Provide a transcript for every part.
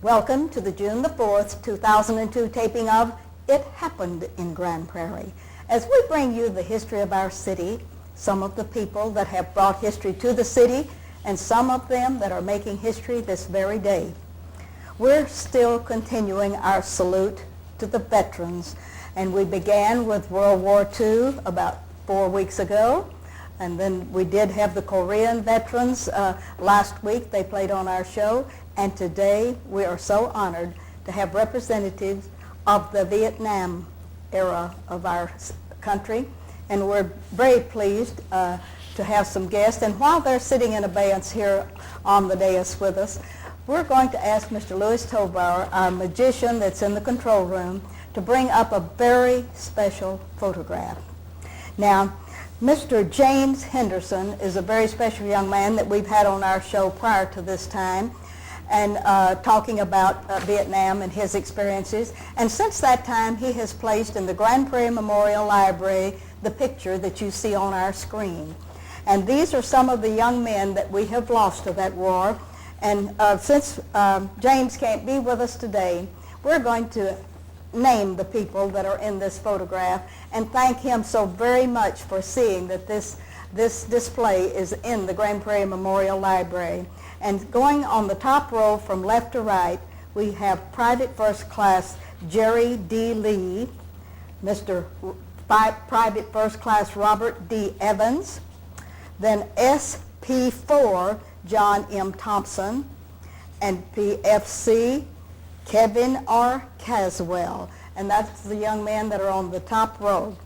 Welcome to the June the 4th, 2002 taping of It Happened in Grand Prairie. As we bring you the history of our city, some of the people that have brought history to the city, and some of them that are making history this very day. We're still continuing our salute to the veterans, and we began with World War II about 4 weeks ago, and then we did have the Korean veterans last week. They played on our show, and today we are so honored to have representatives of the Vietnam era of our country, and we're very pleased to have some guests. And while they're sitting in abeyance here on the dais with us, we're going to ask Mr. Louis Tobauer, our magician that's in the control room, to bring up a very special photograph. Now, Mr. James Henderson is a very special young man that we've had on our show prior to this time, and talking about Vietnam and his experiences. And since that time, he has placed in the Grand Prairie Memorial Library the picture that you see on our screen. And these are some of the young men that we have lost to that war. And since James can't be with us today, we're going to name the people that are in this photograph and thank him so very much for seeing that this display is in the Grand Prairie Memorial Library. And going on the top row from left to right, we have Private First Class Jerry D. Lee, Mr. Private First Class Robert D. Evans, then SP4 John M. Thompson, and PFC Kevin R. Caswell. And that's the young men that are on the top row.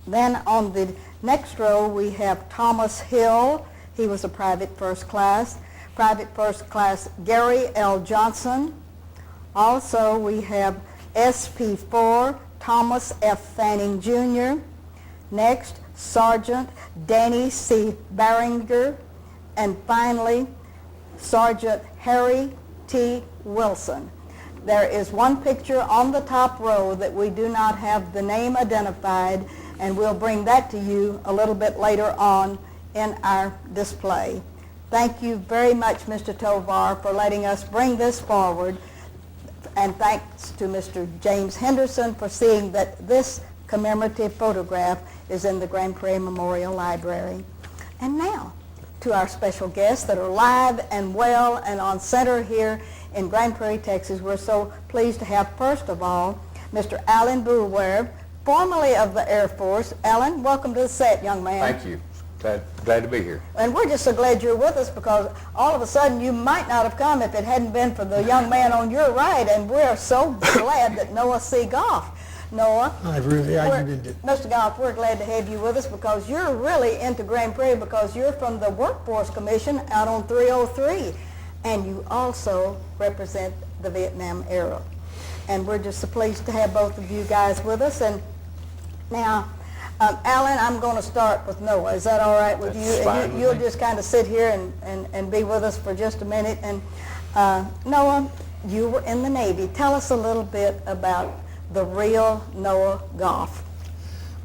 Then on the next row we have Thomas Hill. He was a Private First Class. Private First Class Gary L. Johnson. Also we have SP4 Thomas F. Fanning Jr. Next, Sergeant Danny C. Barringer. And finally, Sergeant Harry T. Wilson. There is one picture on the top row that we do not have the name identified, and we'll bring that to you a little bit later on in our display. Thank you very much, Mr. Tovar, for letting us bring this forward, and thanks to Mr. James Henderson for seeing that this commemorative photograph is in the Grand Prairie Memorial Library. And now, to our special guests that are live and well and on center here in Grand Prairie, Texas. We're so pleased to have, first of all, Mr. Alan Boulware, formerly of the Air Force. Alan, welcome to the set, young man. Thank you. Glad to be here. And we're just so glad you're with us, because all of a sudden you might not have come if it hadn't been for the young man on your right, and we're so glad that Noah C. Goff. Noah, Mr. Goff, we're glad to have you with us, because you're really into Grand Prairie, because you're from the Workforce Commission out on 303, and you also represent the Vietnam era. And we're just so pleased to have both of you guys with us. And now, Alan, I'm going to start with Noah. Is that all right with That's you? Fine And you'll with me. just kind of sit here and be with us for just a minute. And Noah, you were in the Navy. Tell us a little bit about the real Noah Goff.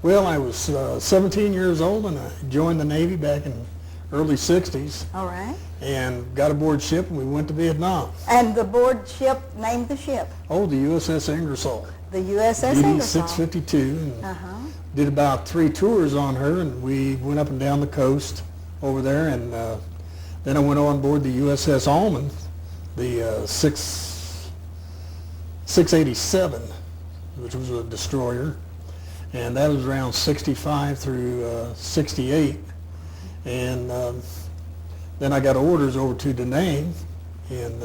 Well, I was 17 years old, and I joined the Navy back in early 60s. All right. And got aboard ship, and we went to Vietnam. And the board ship, named the ship? Oh, the USS Ingersoll. The USS DD Ingersoll. 652. And did about 3 tours on her, and we went up and down the coast over there. And then I went on board the USS Allman, the 687, which was a destroyer. And that was around 65 through 68. And then I got orders over to Da Nang in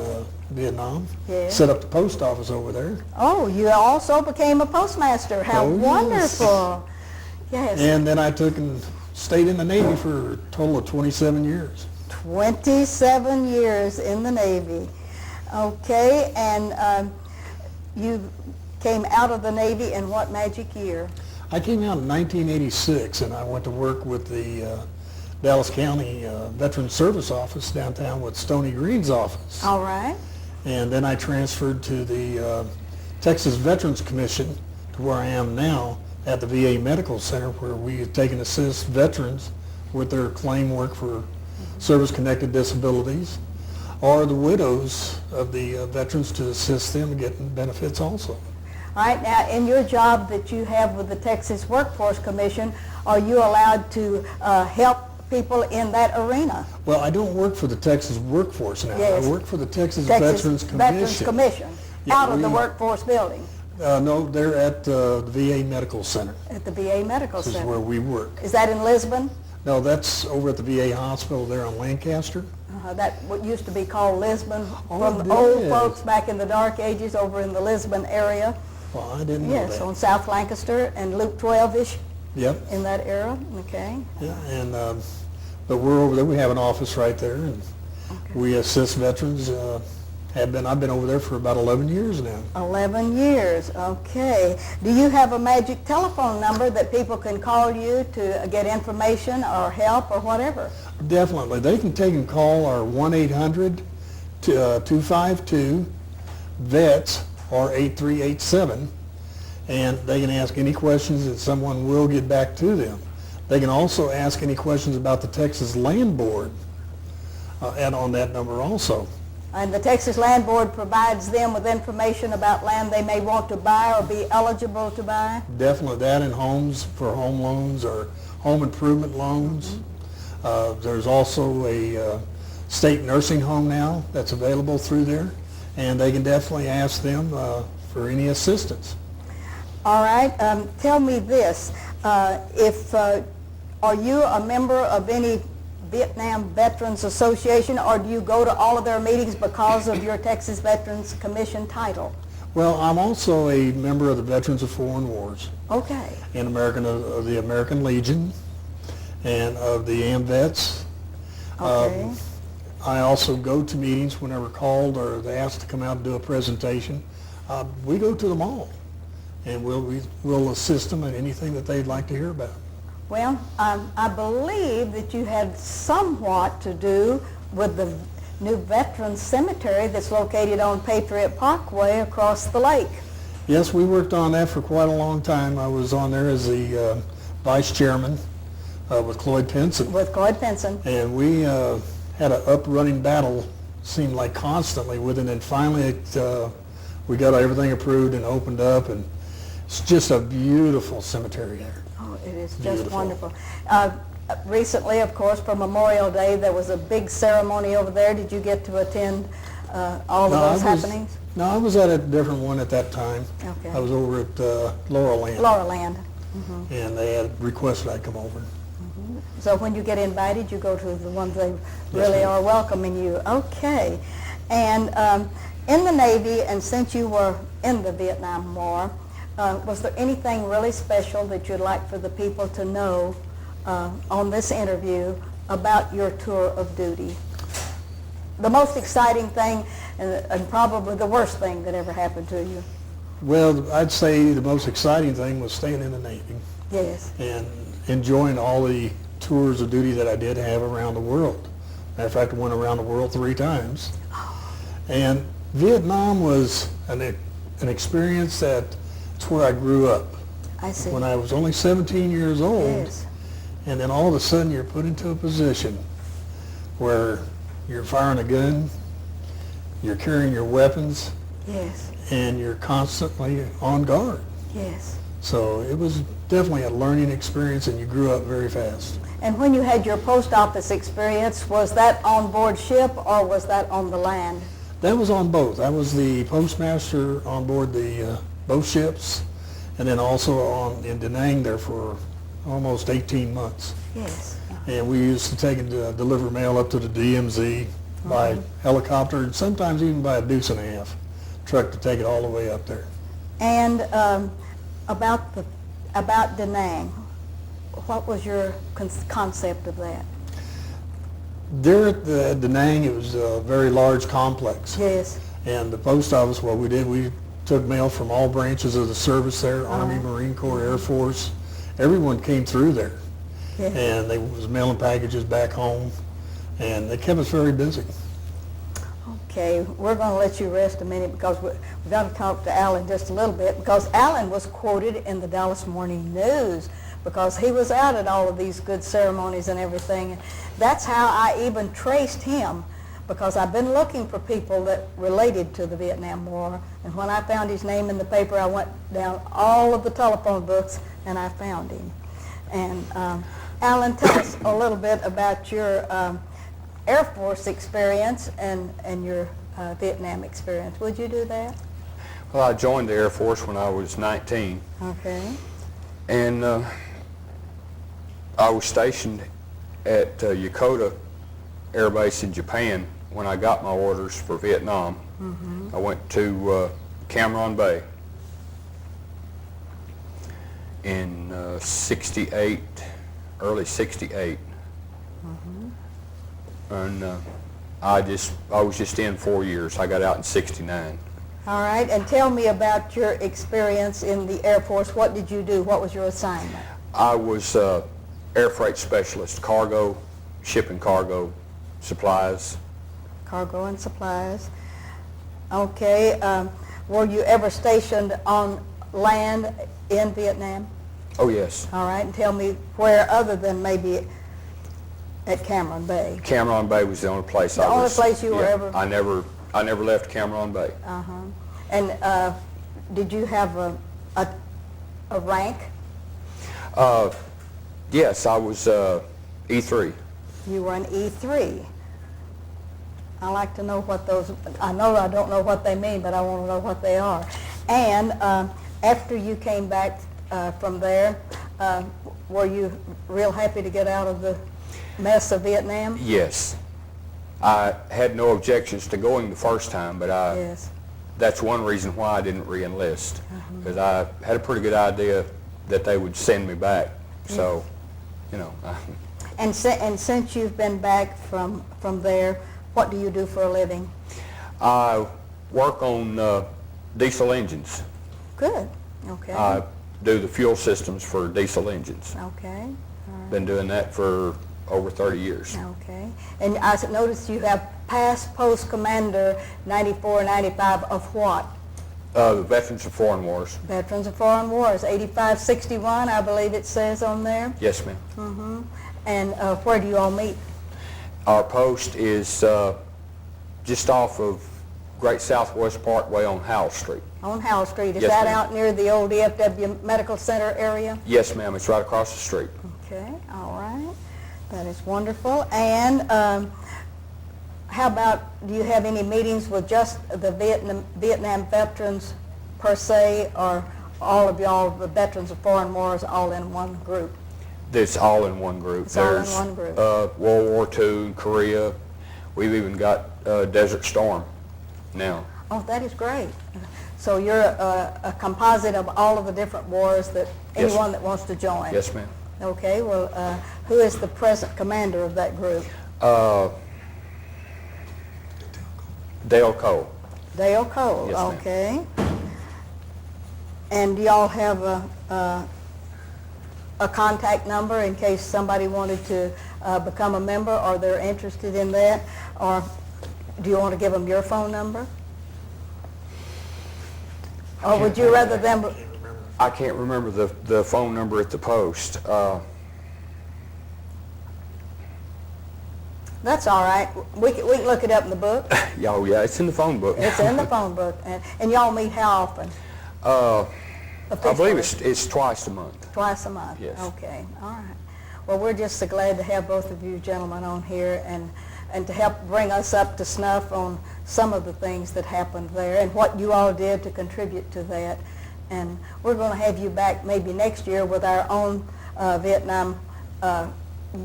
Vietnam, set up the post office over there. Oh, you also became a postmaster. How wonderful. Yes. And then I took and stayed in the Navy for a total of 27 years. 27 years in the Navy. Okay, and you came out of the Navy in what magic year? I came out in 1986, and I went to work with the Dallas County Veteran Service Office downtown with Stony Green's office. All right. And then I transferred to the Texas Veterans Commission, to where I am now at the VA Medical Center, where we take and assist veterans with their claim work for service-connected disabilities. or the widows of the veterans to assist them in getting benefits also. All right, now in your job that you have with the Texas Workforce Commission, are you allowed to help people in that arena? Well, I don't work for the Texas Workforce now. Yes. I work for the Texas Texas Veterans Commission. Yeah, out of the workforce building No, they're at the VA Medical Center. at the VA Medical This is Center. where we work. Is that in Lisbon? No, that's over at the VA hospital there on Lancaster. That what used to be called Lisbon Oh, from it the old did. folks back in the dark ages over in the Lisbon area. Well, I didn't know Yes, that. on South Lancaster and Loop 12-ish Yep. in that era. Okay. Yeah, and but we're over there. We have an office right there, and we assist veterans. I've been over there for about 11 years now. 11 years. Okay. Do you have a magic telephone number that people can call you to get information or help or whatever? Definitely. They can take and call our 1-800-252-VETS or 8387, and they can ask any questions and someone will get back to them. They can also ask any questions about the Texas Land Board and on that number also. And the Texas Land Board provides them with information about land they may want to buy or be eligible to buy? Definitely that, in homes for home loans or home improvement loans. There's also a state nursing home now that's available through there, and they can definitely ask them for any assistance. All right. Tell me this. Are you a member of any Vietnam Veterans Association, or do you go to all of their meetings because of your Texas Veterans Commission title? Well, I'm also a member of the Veterans of Foreign Wars, Okay. in of the American Legion, and of the AMVETS. Okay. I also go to meetings whenever called or they asked to come out and do a presentation. We go to them all, and we'll assist them in anything that they'd like to hear about. Well, I believe that you had somewhat to do with the new Veterans Cemetery that's located on Patriot Parkway across the lake. Yes, we worked on that for quite a long time. I was on there as the vice chairman with Cloyd Pinson. With Cloyd Pinson. And we had an up-running battle, seemed like constantly with it, and finally we got everything approved and opened up, and it's just a beautiful cemetery there. Oh, it is just Beautiful. wonderful. Recently, of course, for Memorial Day, there was a big ceremony over there. Did you get to attend all of those happenings? No, I was at a different one at that time. Okay. I was over at Laurel Land. Laurel Land. And they had requested I come over. So when you get invited, you go to the ones they Yes, really ma'am. are welcoming you. Okay. And in the Navy, and since you were in the Vietnam War, was there anything really special that you'd like for the people to know on this interview about your tour of duty? The most exciting thing and probably the worst thing that ever happened to you? Well, I'd say the most exciting thing was staying in the Navy Yes. and enjoying all the tours of duty that I did have around the world. Matter of fact, I went around the world 3 times. And Vietnam was an experience that's where I grew up. I see. When I was only 17 years old, Yes. and then all of a sudden you're put into a position where you're firing a gun, you're carrying your weapons, Yes. and you're constantly on guard. Yes. So it was definitely a learning experience, and you grew up very fast. And when you had your post office experience, was that on board ship or was that on the land? That was on both. I was the postmaster on board the both ships, and then also in Da Nang there for almost 18 months. Yes. And we used to take and deliver mail up to the DMZ by helicopter, and sometimes even by a deuce and a half truck to take it all the way up there. And about Da Nang, what was your concept of that? There at the Da Nang, it was a very large complex. Yes. And the post office, what we did, we took mail from all branches of the service there, Army, Marine Corps, Air Force. Everyone came through there. Yes. And they was mailing packages back home, and they kept us very busy. Okay, we're going to let you rest a minute because we've got to talk to Alan just a little bit, because Alan was quoted in the Dallas Morning News because he was out at all of these good ceremonies and everything. That's how I even traced him because I've been looking for people that related to the Vietnam War, and when I found his name in the paper, I went down all of the telephone books and I found him. And Alan, tell us a little bit about your Air Force experience and your Vietnam experience. Would you do that? Well, I joined the Air Force when I was 19, Okay. and I was stationed at Yokota Air Base in Japan when I got my orders for Vietnam. I went to Cam Ranh Bay in 68, early 68. And I was just in 4 years. I got out in 69. All right, and tell me about your experience in the Air Force. What did you do? What was your assignment? I was air freight specialist, cargo, shipping cargo, supplies. Cargo and supplies. Okay, were you ever stationed on land in Vietnam? Oh, yes. All right, and tell me where other than maybe at Cam Ranh Bay. Cam Ranh Bay was the only place I was. The only place you were yeah, ever... I never left Cam Ranh Bay. Uh-huh. And did you have a rank? Yes, I was E3. You were an E3. I like to know what those, I don't know what they mean, but I want to know what they are. And after you came back from there, were you real happy to get out of the mess of Vietnam? Yes. I had no objections to going the first time, but Yes. that's one reason why I didn't re-enlist, because I had a pretty good idea that they would send me back. So, you know. And since you've been back from there, what do you do for a living? I work on diesel engines. Good. Okay. I do the fuel systems for diesel engines. Okay. All right. Been doing that for over 30 years. Okay. And I noticed you have past post commander 94, 95 of what? The Veterans of Foreign Wars. Veterans of Foreign Wars, 85, 61, I believe it says on there. Yes, ma'am. Mm-hmm. And where do you all meet? Our post is just off of Great Southwest Parkway on Howell Street. On Howell Street. Is Yes, that ma'am. out near the old DFW Medical Center area? Yes, ma'am. It's right across the street. Okay, all right. That is wonderful. And how about, do you have any meetings with just the Vietnam veterans per se, or all of y'all, the Veterans of Foreign Wars, all in one group? It's all in one group. It's all in one group. World War II, Korea. We've even got Desert Storm now. Oh, that is great. So you're a composite of all of the different wars that Yes. anyone that wants to join? Yes, ma'am. Okay, well, who is the present commander of that group? Dale Cole. Dale Cole, Yes, ma'am. okay. And do y'all have a contact number in case somebody wanted to become a member, or they're interested in that? Or do you want to give them your phone number? Or would you rather them... I can't remember the phone number at the post. That's all right. We can look it up in the book. Oh, yeah, it's in the phone book. It's in the phone book. And y'all meet how often? I believe it's twice a month. Twice a month? Yes. Okay, all right. Well, we're just so glad to have both of you gentlemen on here and to help bring us up to snuff on some of the things that happened there and what you all did to contribute to that. And we're going to have you back maybe next year with our own Vietnam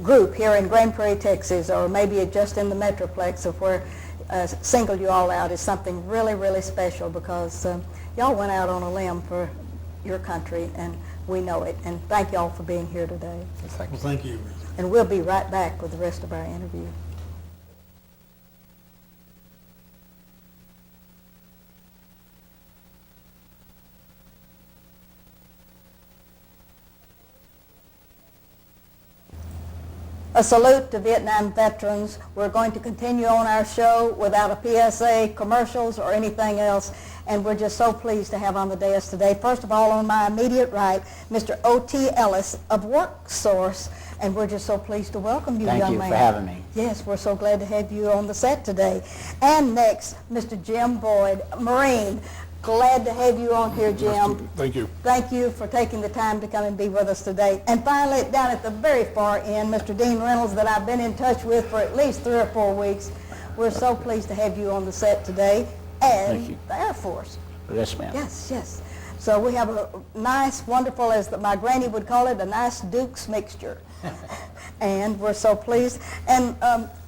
group here in Grand Prairie, Texas, or maybe just in the Metroplex, of where single you all out is something really, really special, because y'all went out on a limb for your country, and we know it. And thank y'all for being here today. Thank you. Well, thank you. And we'll be right back with the rest of our interview. A salute to Vietnam veterans. We're going to continue on our show without a PSA, commercials, or anything else. and we're just so pleased to have on the dais today. First of all, on my immediate right, Mr. O.T. Ellis of WorkSource, and we're just so pleased to welcome you, young man. Thank you for having me. Yes, we're so glad to have you on the set today. And next, Mr. Jim Boyd, Marine. Glad to have you on here, Jim. Thank you. Thank you for taking the time to come and be with us today. And finally, down at the very far end, Mr. Dean Reynolds, that I've been in touch with for at least 3 or 4 weeks. We're so pleased to have you on the set today. And Thank you. the Air Force. Yes, ma'am. Yes, yes. So we have a nice, wonderful, as my granny would call it, a nice Duke's mixture. And we're so pleased. And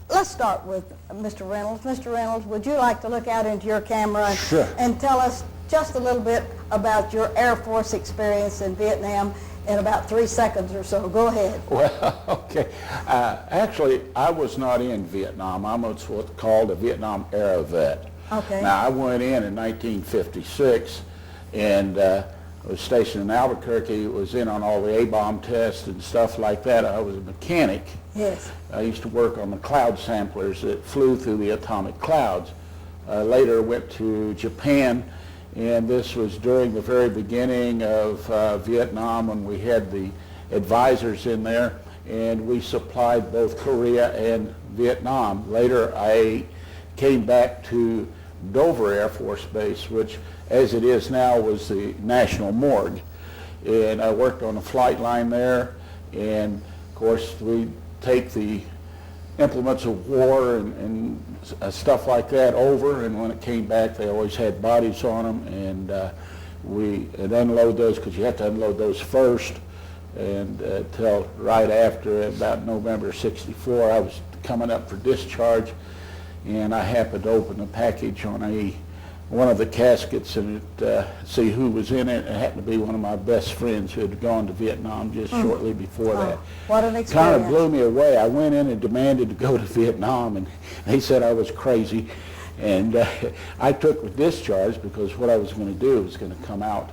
let's start with Mr. Reynolds. Mr. Reynolds, would you like to look out into your camera Sure. and tell us just a little bit about your Air Force experience in Vietnam in about 3 seconds or so? Go ahead. Well, okay. Actually, I was not in Vietnam. I was what's called a Vietnam era vet. Okay. Now, I went in 1956 and was stationed in Albuquerque. Was in on all the A-bomb tests and stuff like that. I was a mechanic. Yes. I used to work on the cloud samplers that flew through the atomic clouds. Later went to Japan, and this was during the very beginning of Vietnam when we had the advisors in there, and we supplied both Korea and Vietnam. Later I came back to Dover Air Force Base, which as it is now was the National Morgue. And I worked on a flight line there, and of course we take the implements of war and stuff like that over, and when it came back they always had bodies on them, and we'd unload those because you have to unload those first, and till right after about November '64 I was coming up for discharge, and I happened to open the package on one of the caskets and see who was in it. It happened to be one of my best friends who had gone to Vietnam just shortly before that. What an Kind experience. of blew me away. I went in and demanded to go to Vietnam, and they said I was crazy. And I took the discharge because what I was going to do was going to come out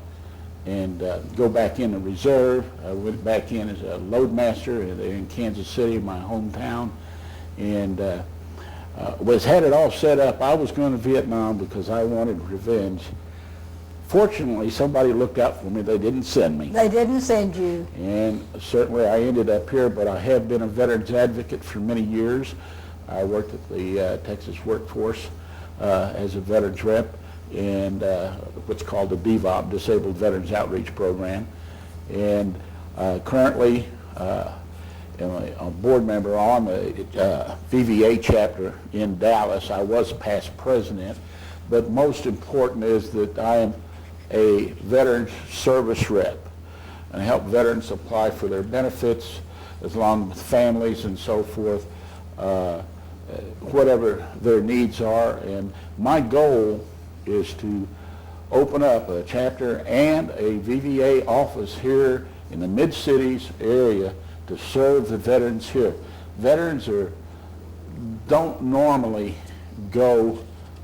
and go back in the reserve. I went back in as a loadmaster in Kansas City, my hometown, and had it all set up. I was going to Vietnam because I wanted revenge. Fortunately, somebody looked out for me. They didn't send me. They didn't send you. And certainly I ended up here, but I have been a veterans advocate for many years. I worked at the Texas Workforce as a veterans rep and what's called the DVOP, Disabled Veterans Outreach Program. And currently I'm a board member on the VVA chapter in Dallas. I was past president, but most important is that I am a veterans service rep and help veterans apply for their benefits as long with families and so forth, whatever their needs are. And my goal is to open up a chapter and a VVA office here in the mid-cities area to serve the veterans here. Veterans don't normally go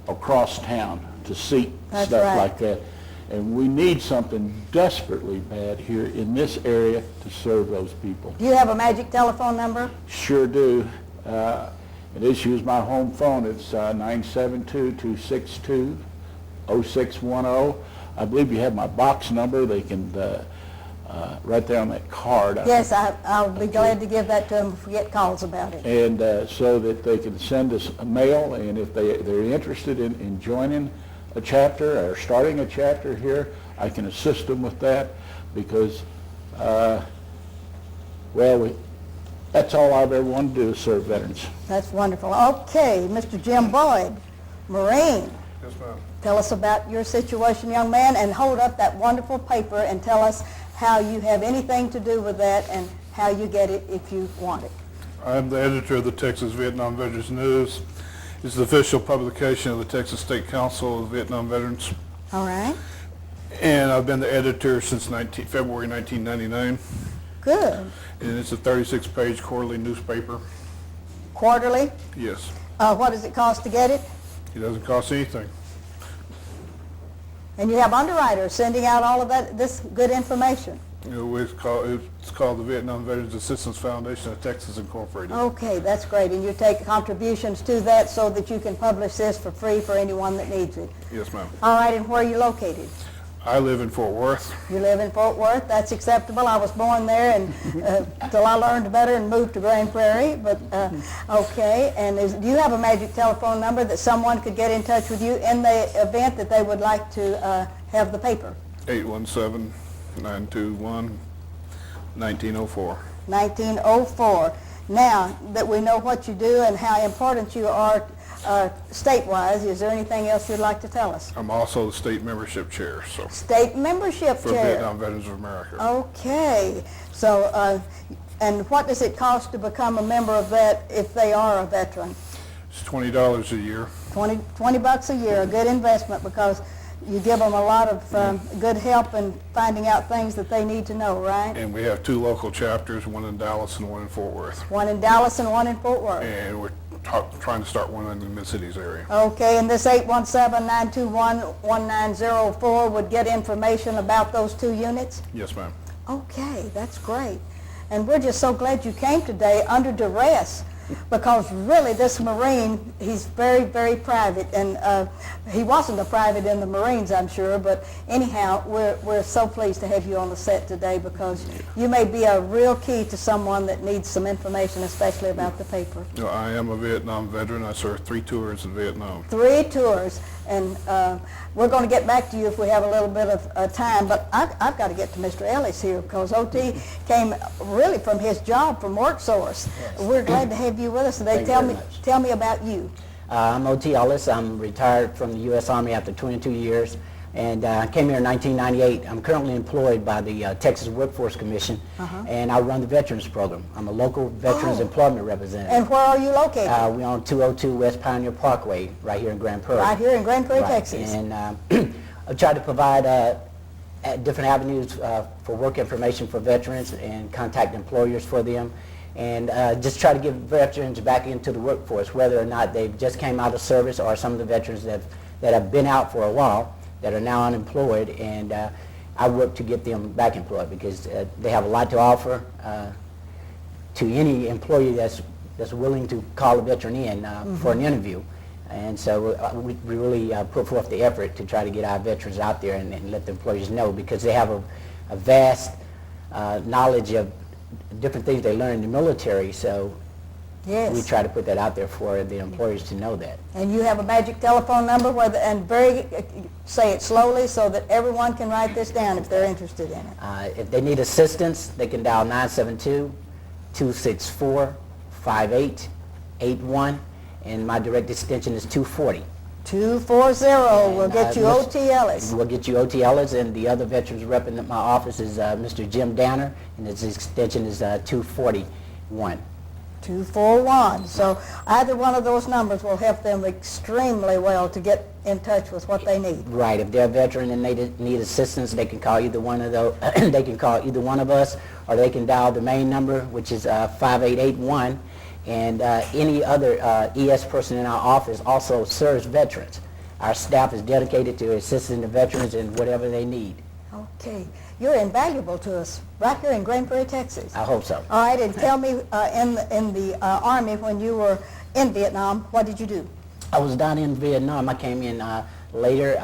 across town to seek That's stuff right. like that. And we need something desperately bad here in this area to serve those people. Do you have a magic telephone number? Sure do. It is use my home phone. It's 972-262-0610. I believe you have my box number. They can right there on that card. Yes, I'll be glad to give that to them if we get calls about it. And so that they can send us a mail, and if they're interested in joining a chapter or starting a chapter here, I can assist them with that because, that's all I've ever wanted to do is serve veterans. That's wonderful. Okay, Mr. Jim Boyd, Marine. Yes, ma'am. Tell us about your situation, young man, and hold up that wonderful paper and tell us how you have anything to do with that and how you get it if you want it. I'm the editor of the Texas Vietnam Veterans News. It's the official publication of the Texas State Council of Vietnam Veterans. All right. And I've been the editor since February 1999. Good. And it's a 36-page quarterly newspaper. Quarterly? Yes. What does it cost to get it? It doesn't cost anything. And you have underwriters sending out all of this good information. It's called the Vietnam Veterans Assistance Foundation of Texas Incorporated. Okay, that's great. And you take contributions to that so that you can publish this for free for anyone that needs it. Yes, ma'am. All right, and where are you located? I live in Fort Worth. You live in Fort Worth. That's acceptable. I was born there and till I learned better and moved to Grand Prairie. But okay. And do you have a magic telephone number that someone could get in touch with you in the event that they would like to have the paper? 817-921-1904. 1904. Now that we know what you do and how important you are statewide, is there anything else you'd like to tell us? I'm also the state membership chair, so State membership for chair. Vietnam Veterans of America. Okay. So, and what does it cost to become a member of that if they are a veteran? It's $20 a year. 20 bucks a year, a good investment because you give them a lot of good help in finding out things that they need to know, right? And we have 2 local chapters, one in Dallas and one in Fort Worth. One in Dallas and one in Fort Worth. And we're trying to start one in the Mid-Cities area. Okay, and this 817-921-1904 would get information about those 2 units? Yes, ma'am. Okay, that's great. And we're just so glad you came today under duress because really this Marine, he's very, very private. And he wasn't a private in the Marines, I'm sure, but anyhow, we're so pleased to have you on the set today because you may be a real key to someone that needs some information, especially about the paper. You know, I am a Vietnam veteran. I served 3 tours in Vietnam. 3 tours, and we're going to get back to you if we have a little bit of time, but I've got to get to Mr. Ellis here because OT came really from his job from WorkSource. Yes. We're glad to have you with us today. Thank you very much. Tell me about you. I'm O.T. Ellis. I'm retired from the U.S. Army after 22 years and came here in 1998. I'm currently employed by the Texas Workforce Commission, and I run the Veterans Program. I'm a local Veterans Employment Representative. And where are you located? We're on 202 West Pioneer Parkway, right here in Grand Prairie. Right here in Grand Prairie, Right. Texas. And I've tried to provide different avenues for work information for veterans and contact employers for them. And just try to get veterans back into the workforce, whether or not they just came out of service or some of the veterans that have been out for a while that are now unemployed. And I work to get them back employed because they have a lot to offer to any employee that's willing to call a veteran in for an interview. And so we really put forth the effort to try to get our veterans out there and let the employers know because they have a vast knowledge of different things they learn in the military, so Yes. we try to put that out there for the employers to know that. And you have a magic telephone number say it slowly so that everyone can write this down if they're interested in it. If they need assistance, they can dial 972-264-5881, and my direct extension is 240. 240 will get you Mr. O.T. Ellis. We'll get you O.T. Ellis, and the other veterans rep in my office is Mr. Jim Danner, and his extension is 241. 241. So either one of those numbers will help them extremely well to get in touch with what they need. Right. If they're a veteran and they need assistance, they can call either one of those. They can call either one of us, or they can dial the main number, which is 5881. And any other ES person in our office also serves veterans. Our staff is dedicated to assisting the veterans in whatever they need. Okay. You're invaluable to us right here in Grand Prairie, Texas. I hope so. All right, and tell me, in the Army, when you were in Vietnam, what did you do? I was down in Vietnam. I came in later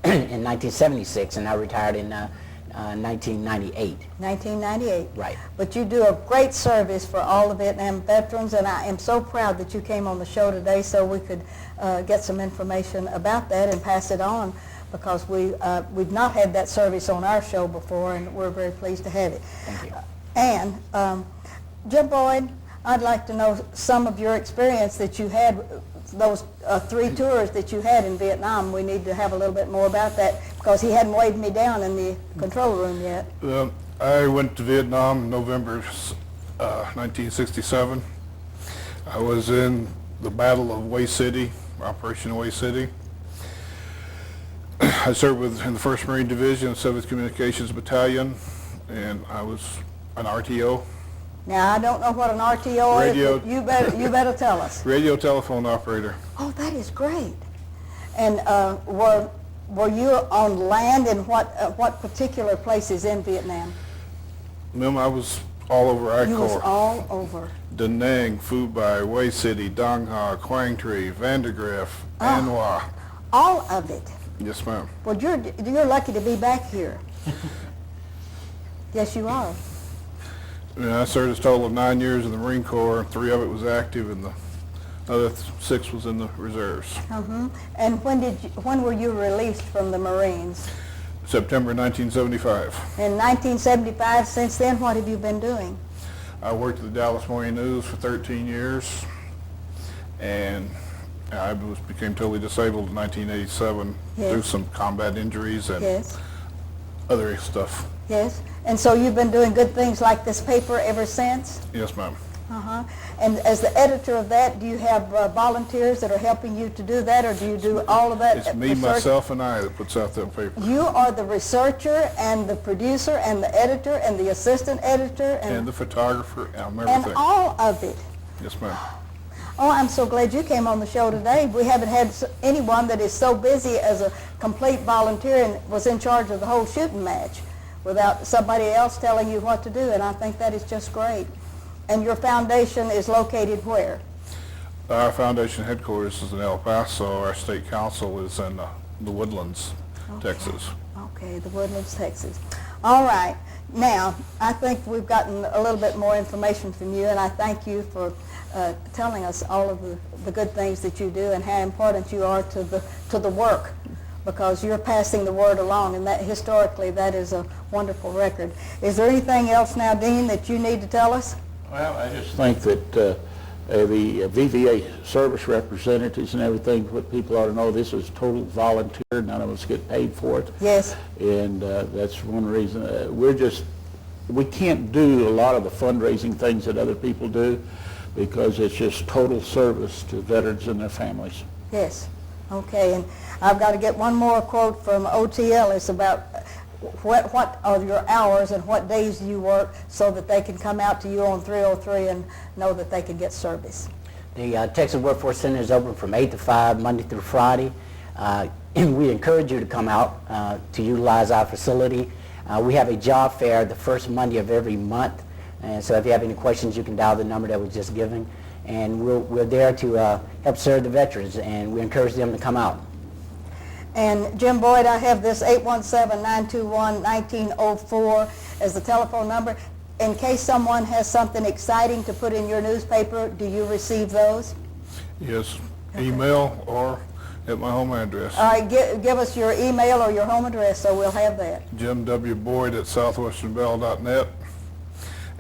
in 1976, and I retired in 1998. 1998. Right. But you do a great service for all the Vietnam veterans, and I am so proud that you came on the show today so we could get some information about that and pass it on, because we've not had that service on our show before, and we're very pleased to have it. Thank you. And Jim Boyd, I'd like to know some of your experience that you had, those 3 tours that you had in Vietnam. We need to have a little bit more about that because he hadn't waved me down in the control room yet. I went to Vietnam in November 1967. I was in the Battle of Way City, Operation Way City. I served in the 1st Marine Division, 7th Communications Battalion, and I was an RTO. Now, I don't know what an RTO Radio. is, but you better tell us. Radio telephone operator. Oh, that is great. And were you on land in what particular places in Vietnam? Ma'am, I was all over You was I-Corps. all over. Da Nang, Phu Bai, Way City, Dong Ha, Quang Tri, Vandergrift, Anhua. All of it. Yes, ma'am. Well, you're lucky to be back here. Yes, you are. And I served a total of 9 years in the Marine Corps. 3 of it was active, and the other 6 was in the reserves. And when were you released from the Marines? September 1975. In 1975. Since then, what have you been doing? I worked at the Dallas Morning News for 13 years, and I became totally disabled in 1987 Yes. through some combat injuries and Yes. other stuff. Yes. And so you've been doing good things like this paper ever since? Yes, ma'am. Uh-huh. And as the editor of that, do you have volunteers that are helping you to do that, or do you do all of that? It's me, research? myself, and I that puts out that paper. You are the researcher and the producer and the editor and the assistant editor And the photographer and and everything. all of it. Yes, ma'am. Oh, I'm so glad you came on the show today. We haven't had anyone that is so busy as a complete volunteer and was in charge of the whole shooting match without somebody else telling you what to do, and I think that is just great. And your foundation is located where? Our foundation headquarters is in El Paso. Our state council is in the Woodlands, Texas. Okay, the Woodlands, Texas. All right. Now, I think we've gotten a little bit more information from you, and I thank you for telling us all of the good things that you do and how important you are to the work, because you're passing the word along, and that historically that is a wonderful record. Is there anything else now, Dean, that you need to tell us? Well, I just think that the VVA service representatives and everything, what people ought to know, this is total volunteer. None of us get paid for it. Yes. And that's one reason. We can't do a lot of the fundraising things that other people do because it's just total service to veterans and their families. Yes. Okay, and I've got to get one more quote from OTL. It's about what are your hours and what days do you work so that they can come out to you on 303 and know that they can get service. The Texas Workforce Center is open from 8 to 5, Monday through Friday. And we encourage you to come out to utilize our facility. We have a job fair the first Monday of every month. And so if you have any questions, you can dial the number that was just given. And we're there to help serve the veterans, and we encourage them to come out. And Jim Boyd, I have this 817-921-1904 as the telephone number. In case someone has something exciting to put in your newspaper, do you receive those? Yes, email or at my home address. All right, give us your email or your home address so we'll have that. Jim W. Boyd at southwesternbell.net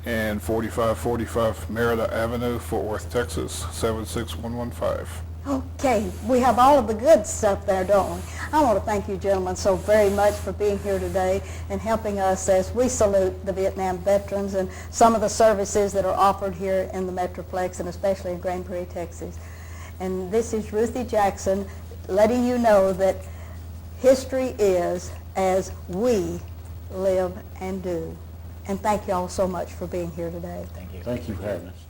and 4545 Merida Avenue, Fort Worth, Texas, 76115. Okay, we have all of the good stuff there, don't we? I want to thank you gentlemen so very much for being here today and helping us as we salute the Vietnam veterans and some of the services that are offered here in the Metroplex and especially in Grand Prairie, Texas. And this is Ruthie Jackson letting you know that history is as we live and do. And thank you all so much for being here today. Thank you. Thank you for having us.